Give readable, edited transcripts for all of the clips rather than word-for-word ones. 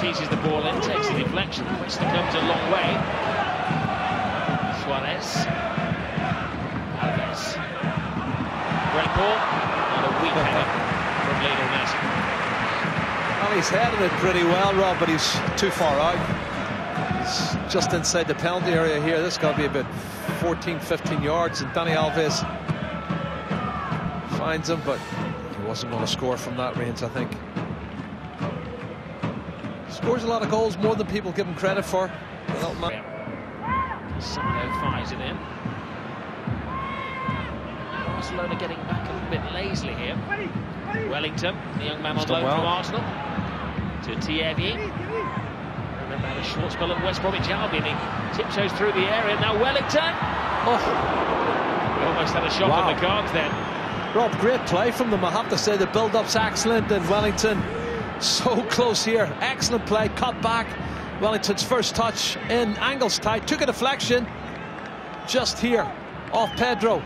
seizes the ball in, takes the deflection. Cuesta comes a long way. Suarez. Alves. Great ball. And a weak header from Lionel Messi. Well, he's headed it pretty well, Rob, but he's too far out. He's just inside the penalty area here. This has got to be about 14-15 yards, and Dani Alves finds him, but he wasn't going to score from that range, I think. Scores a lot of goals, more than people give him credit for. Sano fires it in. Barcelona getting back a little bit lazily here. Wellington, the young man on loan from Arsenal, to Thierry. Remember, had a short spell at West Bromwich Albion. He tiptoes through the area. Now Wellington. Oh, he almost had a shot on the cards then. Rob, great play from them. I have to say the build-up's excellent, and Wellington so close here. Excellent play, cut back. Wellington's first touch in, angles tight, took a deflection just here off Pedro.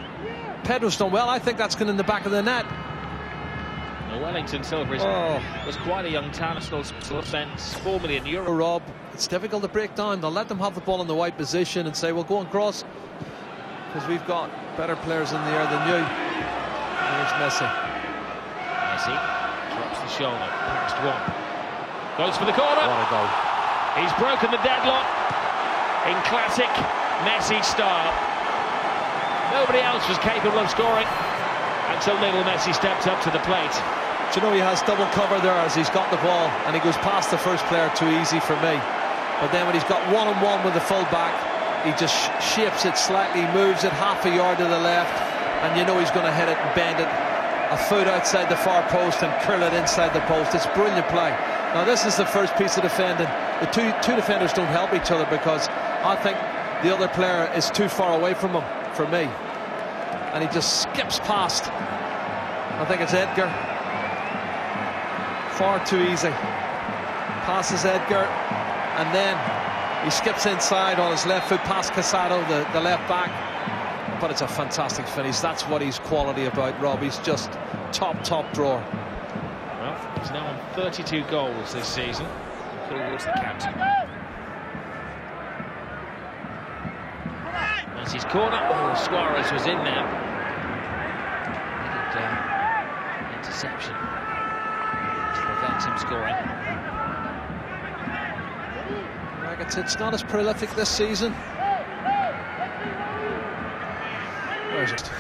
Pedro's done well. I think that's going in the back of the net. Well, Wellington Silver was quite a young talent, still spends €4 million. Rob, it's difficult to break down. They'll let them have the ball in the wide position and say, well, go and cross, because we've got better players in the air than you. Here's Messi. Messi drops the shoulder, past one. Goes for the corner. What a goal. He's broken the deadlock in classic Messi style. Nobody else was capable of scoring until Lionel Messi stepped up to the plate. Do you know, he has double cover there as he's got the ball, and he goes past the first player too easy for me. But then when he's got one-on-one with the full-back, he just shapes it slightly, moves it half a yard to the left, and you know he's going to hit it and bend it a foot outside the far post and curl it inside the post. It's brilliant play. Now this is the first piece of defending. The two defenders don't help each other, because I think the other player is too far away from him, for me. And he just skips past. I think it's Edgar. Far too easy. Passes Edgar, and then he skips inside on his left foot past Casado, the left back. But it's a fantastic finish. That's what he's quality about, Rob. He's just top drawer. Well, he's now on 32 goals this season. Towards the captain. Messi's corner. Oh, Suarez was in there. Needed interception to prevent him scoring. It's not as prolific this season. Where is it?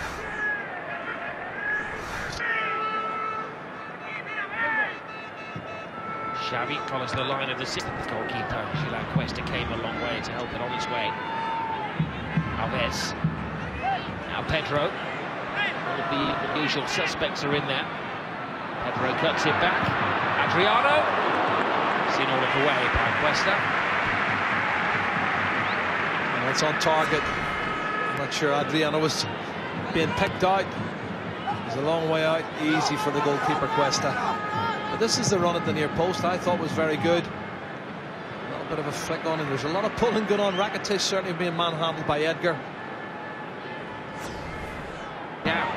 Xavi follows the line of the system. The goalkeeper, Cuesta, came a long way to help it on its way. Alves. Now Pedro. All of the usual suspects are in there. Pedro cuts it back. Adriano. Seen all of the way by Cuesta. And it's on target. I'm not sure Adriano was being picked out. He's a long way out. Easy for the goalkeeper, Cuesta. But this is the run at the near post. I thought was very good. A little bit of a flick on, and there's a lot of pulling going on. Rakitic certainly being manhandled by Edgar. Now,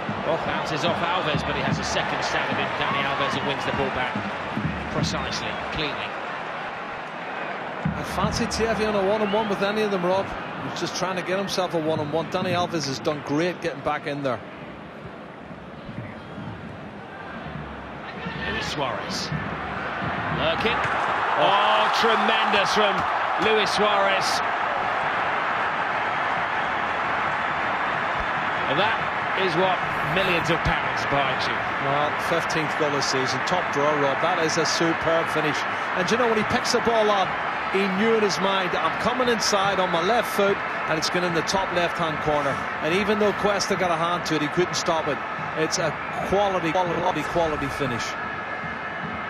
bounces off Alves, but he has a second stab at it. Dani Alves, and wins the ball back precisely, cleanly. I fancied Thierry on a one-on-one with any of them, Rob. He's just trying to get himself a one-on-one. Dani Alves has done great getting back in there. Suarez. Lurking. Oh, tremendous from Luis Suarez. And that is what millions of pounds buys you. Well, 15th goal this season, top drawer, Rob. That is a superb finish. And you know, when he picks the ball up, he knew in his mind, I'm coming inside on my left foot, and it's going in the top left-hand corner. And even though Cuesta got a hand to it, he couldn't stop it. It's a quality finish.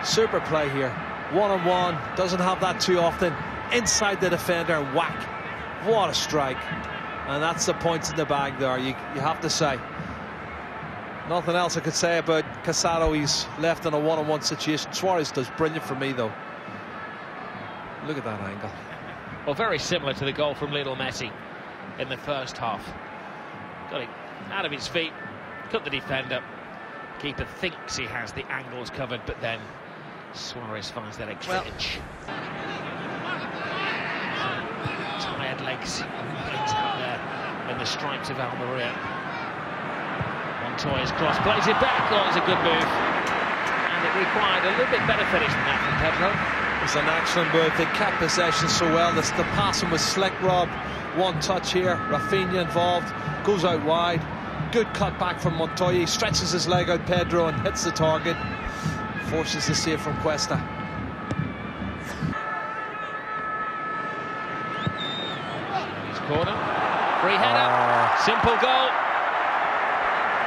Super play here. One-on-one, doesn't have that too often. Inside the defender, and whack. What a strike. And that's the points in the bag there, you have to say. Nothing else I could say about Casado. He's left in a one-on-one situation. Suarez does brilliant for me, though. Look at that angle. Well, very similar to the goal from Lionel Messi in the first half. Got it out of his feet, cut the defender. Keeper thinks he has the angles covered, but then Suarez finds that extra inch. Tired legs out there in the stripes of Almeria. Montoya's cross plays it back. Oh, it's a good move. And it required a little bit better finish than that from Pedro. It's an excellent move. They kept possession so well. The passing was slick, Rob. One touch here. Rafinha involved. Goes out wide. Good cut back from Montoya. He stretches his leg out, Pedro, and hits the target. Forces the save from Cuesta. His corner. Free header. Simple goal.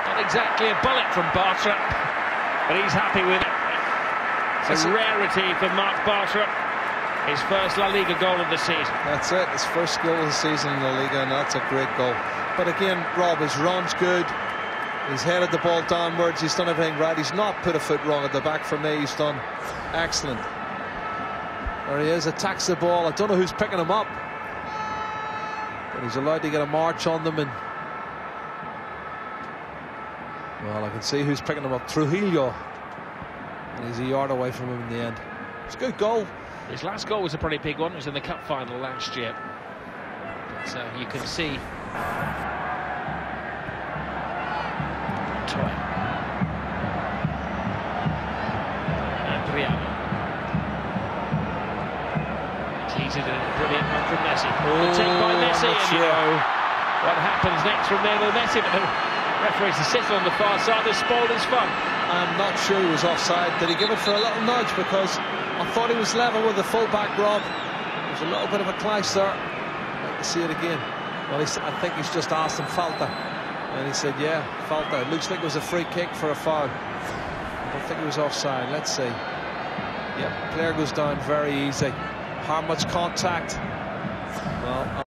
Not exactly a bullet from Bartra, but he's happy with it. It's a rarity for Marc Bartra. His first La Liga goal of the season. That's it. His first goal of the season in La Liga, and that's a great goal. But again, Rob, his run's good. He's headed the ball downwards. He's done everything right. He's not put a foot wrong at the back. For me, he's done excellent. There he is, attacks the ball. I don't know who's picking him up, but he's allowed to get a march on them. And well, I can see who's picking him up. Trujillo. And he's a yard away from him in the end. It's a good goal. His last goal was a pretty big one. It was in the cup final last year. But you can see Montoya. Abril. Teased it in a brilliant one from Messi. Good take by Messi. And you know what happens next from Lionel Messi. But the referee's decision on the far side has spoiled his fun. I'm not sure he was offside. Did he give it for a little nudge? Because I thought he was level with the full-back, Rob. There's a little bit of a clash there. I'd like to see it again. Well, I think he's just asked him, Falta. And he said, yeah, Falta. It looks like it was a free kick for a foul. I don't think he was offside. Let's see. Yep, player goes down very easy. How much contact? Well,